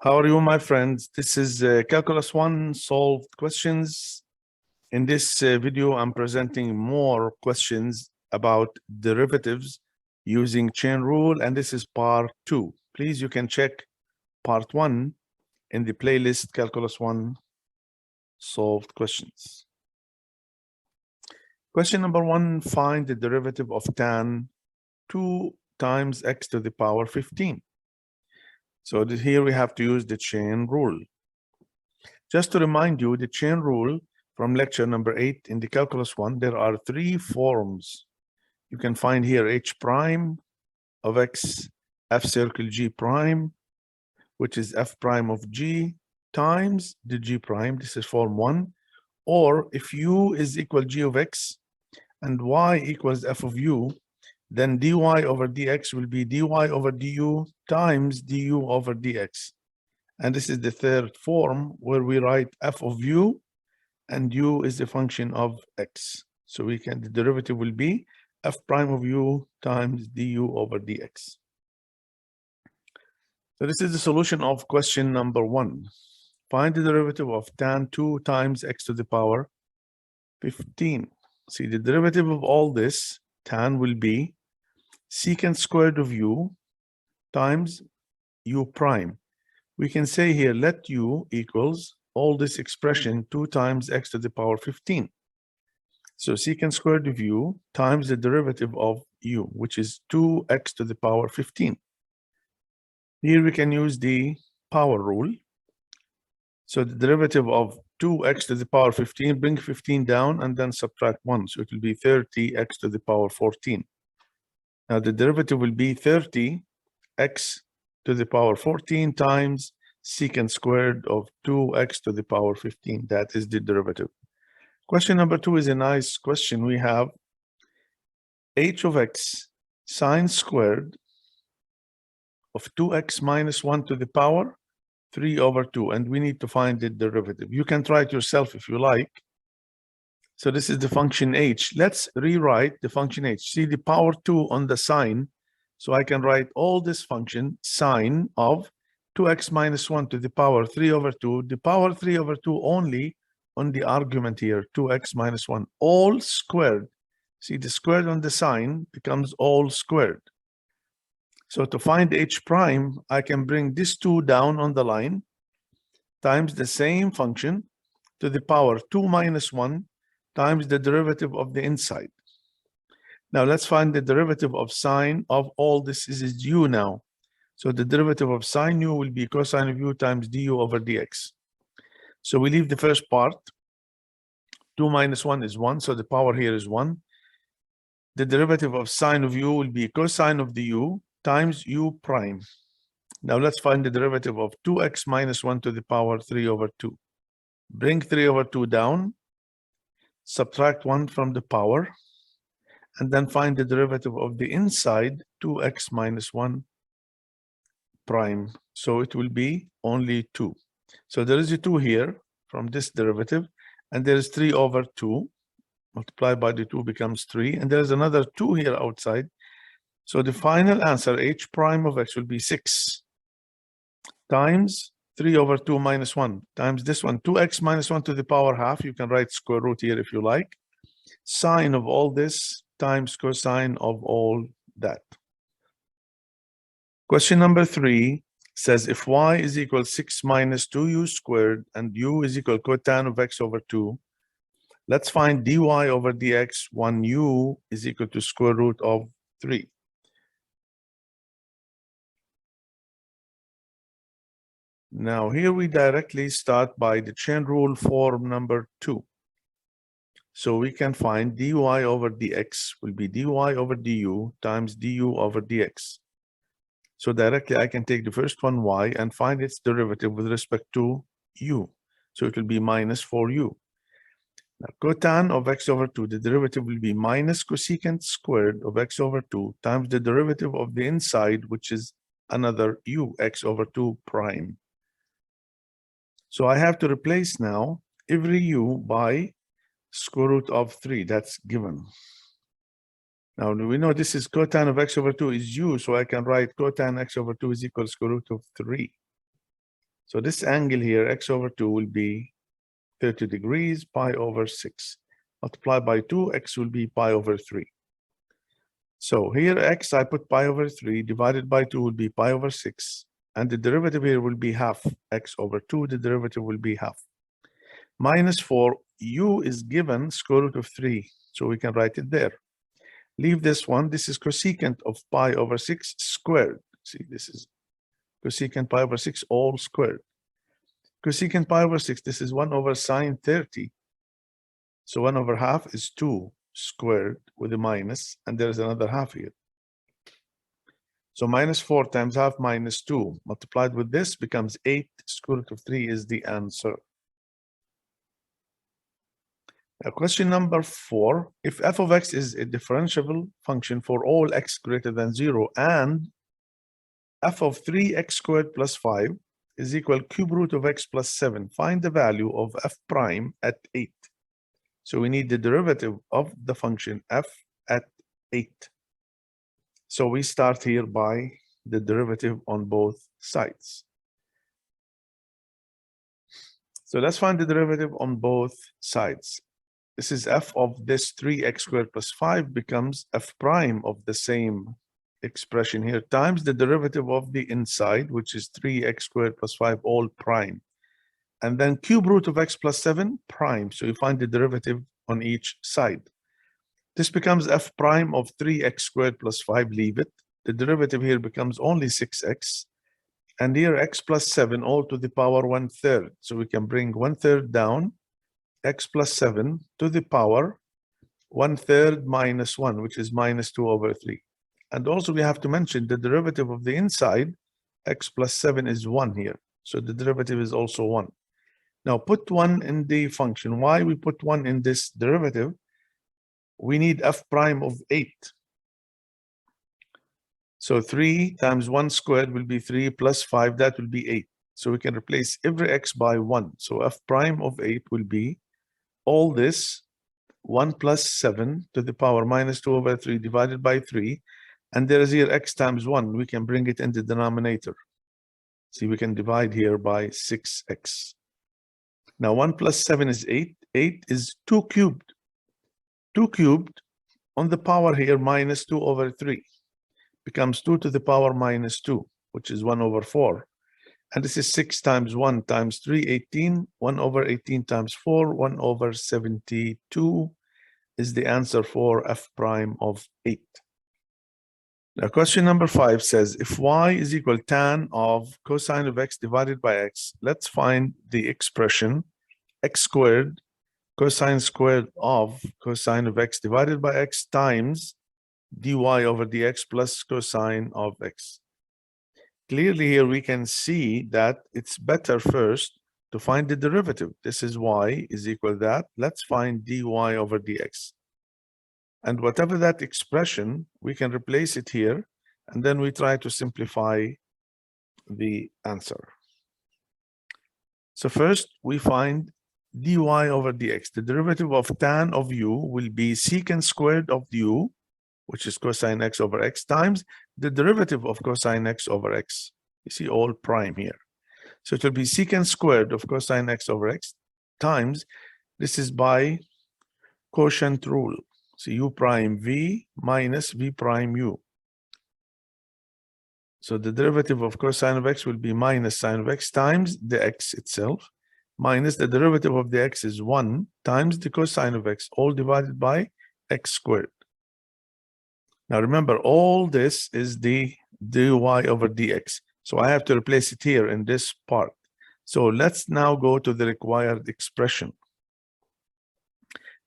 How are you, my friends? This is Calculus 1 solved questions. In this video, I'm presenting more questions about derivatives using chain rule, and this is part 2. Please, you can check part 1 in the playlist Calculus 1 solved questions. Question number 1, find the derivative of tan 2 times x to the power 15. So here we have to use the chain rule. Just to remind you, the chain rule from lecture number 8 in the Calculus 1, there are 3 forms. You can find here h prime of x, f circle g prime, which is f prime of g times the g prime. This is form 1. Or if u is equal g of x and y equals f of u, then dy over dx will be dy over du times du over dx. And this is the third form where we write f of u and u is the function of x. So the derivative will be f prime of u times du over dx. So this is the solution of question number 1. Find the derivative of tan 2 times x to the power 15. See, the derivative of all this, tan will be secant squared of u times u prime. We can say here, let u equals all this expression 2 times x to the power 15. So secant squared of u times the derivative of u, which is 2x to the power 15. Here we can use the power rule. So the derivative of 2x to the power 15, bring 15 down and then subtract 1. So it will be 30x to the power 14. Now the derivative will be 30x to the power 14 times secant squared of 2x to the power 15. That is the derivative. Question number 2 is a nice question. We have h of x sine squared of 2x minus 1 to the power 3 over 2, and we need to find the derivative. You can try it yourself if you like. So this is the function h. Let's rewrite the function h. See the power 2 on the sign. So I can write all this function sine of 2x minus 1 to the power 3 over 2. The power 3 over 2 only on the argument here, 2x minus 1, all squared. See, the squared on the sign becomes all squared. So to find h prime, I can bring this 2 down on the line times the same function to the power 2 minus 1 times the derivative of the inside. Now let's find the derivative of sine of all this. This is u now. So the derivative of sine u will be cosine of u times du over dx. So we leave the first part. 2 minus 1 is 1, so the power here is 1. The derivative of sine of u will be cosine of the u times u prime. Now let's find the derivative of 2x minus 1 to the power 3 over 2. Bring 3 over 2 down, subtract 1 from the power, and then find the derivative of the inside, 2x minus 1 prime. So it will be only 2. So there is a 2 here from this derivative, and there is 3 over 2. Multiplied by the 2 becomes 3, and there is another 2 here outside. So the final answer, h prime of x, will be 6 times 3 over 2 minus 1 times this one, 2x minus 1 to the power half. You can write square root here if you like. Sine of all this times cosine of all that. Question number 3 says if y is equal 6 minus 2u squared and u is equal cotan of x over 2, let's find dy over dx 1u is equal to square root of 3. Now here we directly start by the chain rule form number 2. So we can find dy over dx will be dy over du times du over dx. So directly I can take the first one, y, and find its derivative with respect to u. So it will be minus 4u. Now cotan of x over 2, the derivative will be minus cosecant squared of x over 2 times the derivative of the inside, which is another u, x over 2 prime. So I have to replace now every u by square root of 3. That's given. Now we know this is cotan of x over 2 is u, so I can write cotan x over 2 is equal to square root of 3. So this angle here, x over 2, will be 30 degrees, pi over 6. Multiply by 2, x will be pi over 3. So here x, I put pi over 3, divided by 2 will be pi over 6. And the derivative here will be half. X over 2, the derivative will be half. Minus 4, u is given square root of 3. So we can write it there. Leave this one. This is cosecant of pi over 6 squared. See, this is cosecant pi over 6 all squared. Cosecant pi over 6, this is 1 over sine 30. So 1 over half is 2 squared with a minus, and there's another half here. So minus 4 times half minus 2 multiplied with this becomes 8. Square root of 3 is the answer. Now, question number 4. If f of x is a differentiable function for all x greater than 0 and f of 3x squared plus 5 is equal cube root of x plus 7, find the value of f prime at 8. So we need the derivative of the function f at 8. So we start here by the derivative on both sides. So let's find the derivative on both sides. This is f of this 3x squared plus 5 becomes f prime of the same expression here times the derivative of the inside, which is 3x squared plus 5 all prime. And then cube root of x plus 7 prime. So you find the derivative on each side. This becomes f prime of 3x squared plus 5, leave it. The derivative here becomes only 6x. And here x plus 7 all to the power 1/3. So we can bring 1/3 down, x plus 7 to the power 1/3 minus 1, which is minus 2 over 3. And also we have to mention the derivative of the inside, x plus 7 is 1 here. So the derivative is also 1. Now put 1 in the function. Why we put 1 in this derivative? We need f prime of 8. So 3 times 1 squared will be 3 plus 5, that will be 8. So we can replace every x by 1. So f prime of 8 will be all this 1 plus 7 to the power minus 2 over 3 divided by 3. And there is here x times 1. We can bring it in the denominator. See, we can divide here by 6x. Now 1 plus 7 is 8. 8 is 2 cubed. 2 cubed on the power here minus 2 over 3 becomes 2 to the power minus 2, which is 1 over 4. And this is 6 times 1 times 3, 18. 1 over 18 times 4, 1 over 72 is the answer for f prime of 8. Now question number 5 says, if y is equal tan of cosine of x divided by x, let's find the expression x squared cosine squared of cosine of x divided by x times dy over dx plus cosine of x. Clearly here we can see that it's better first to find the derivative. This is y is equal to that. Let's find dy over dx. And whatever that expression, we can replace it here, and then we try to simplify the answer. So first we find dy over dx. The derivative of tan of u will be secant squared of u, which is cosine x over x, times the derivative of cosine x over x. You see all prime here. So it will be secant squared of cosine x over x times, this is by quotient rule. So u prime v minus v prime u. So the derivative of cosine of x will be minus sine of x times the x itself, minus the derivative of the x is 1 times the cosine of x, all divided by x squared. Now remember, all this is the dy over dx. So I have to replace it here in this part. So let's now go to the required expression.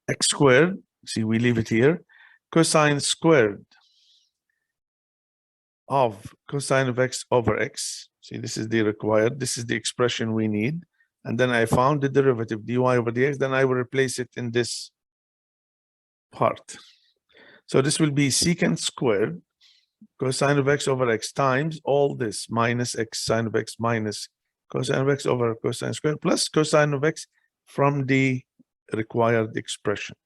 X squared, see, we leave it here, cosine squared of cosine of x over x. See, this is the required, this is the expression we need. And then I found the derivative dy over dx, then I will replace it in this part. So this will be secant squared cosine of x over x times all this minus x sine of x minus cosine of x over cosine squared plus cosine of x from the required expression.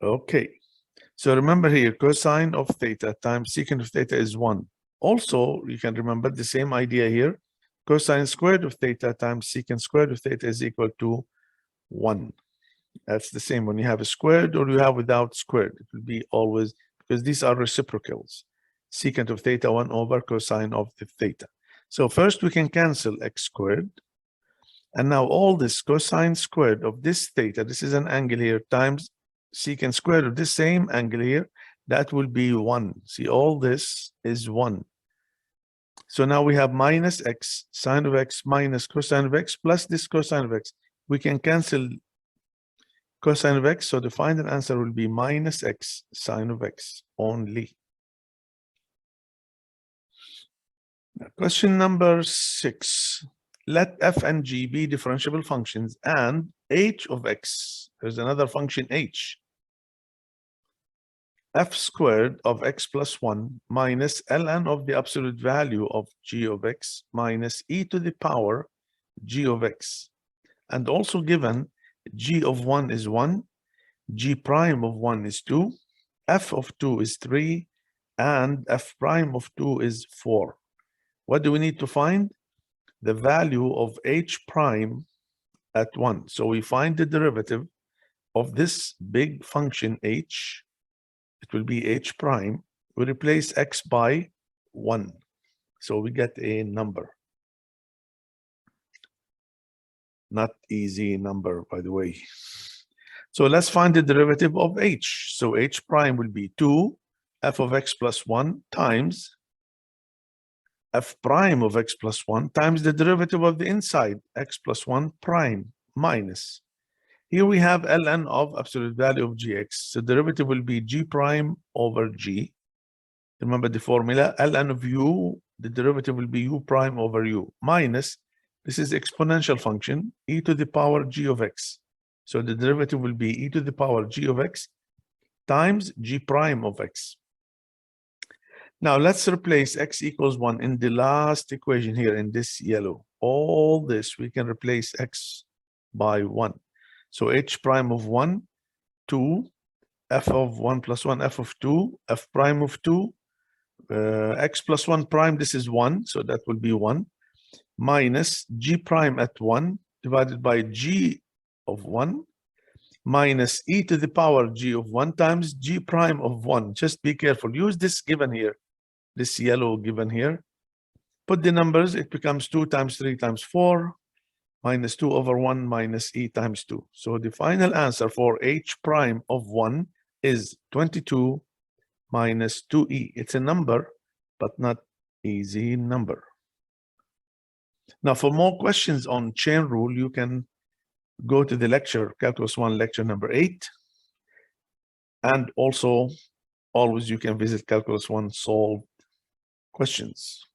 Okay, so remember here cosine of theta times secant of theta is 1. Also, you can remember the same idea here. Cosine squared of theta times secant squared of theta is equal to 1. That's the same when you have a squared or you have without squared. It will be always, because these are reciprocals. Secant of theta 1 over cosine of the theta. So first we can cancel x squared. And now all this cosine squared of this theta, this is an angle here, times secant squared of this same angle here, that will be 1. See, all this is 1. So now we have minus x, sine of x minus cosine of x plus this cosine of x. We can cancel cosine of x, so the final answer will be minus x sine of x only. Question number 6. Let f and g be differentiable functions and h of x, there's another function h, f squared of x plus 1 minus ln of the absolute value of g of x minus e to the power g of x. And also given g of 1 is 1, g prime of 1 is 2, f of 2 is 3, and f prime of 2 is 4. What do we need to find? The value of h prime at 1. So we find the derivative of this big function h. It will be h prime. We replace x by 1. So we get a number. Not easy number, by the way. So let's find the derivative of h. So h prime will be 2 f of x plus 1 times f prime of x plus 1 times the derivative of the inside x plus 1 prime minus. Here we have ln of absolute value of gx. The derivative will be g prime over g. Remember the formula, ln of u, the derivative will be u prime over u minus, this is exponential function, e to the power g of x. So the derivative will be e to the power g of x times g prime of x. Now let's replace x equals 1 in the last equation here in this yellow. All this we can replace x by 1. So h prime of 1, 2, f of 1 plus 1, f of 2, f prime of 2, x plus 1 prime, this is 1, so that will be 1, minus g prime at 1 divided by g of 1 minus e to the power g of 1 times g prime of 1. Just be careful. Use this given here, this yellow given here. Put the numbers, it becomes 2 times 3 times 4 minus 2 over 1 minus e times 2. So the final answer for h prime of 1 is 22 minus 2e. It's a number, but not easy number. Now, for more questions on chain rule, you can go to the lecture, Calculus 1, lecture number 8. And also, always you can visit Calculus 1 solved questions.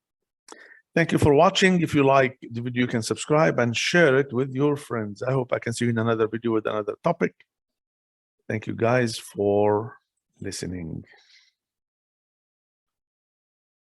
Thank you for watching. If you like the video, you can subscribe and share it with your friends. I hope I can see you in another video with another topic. Thank you guys for listening.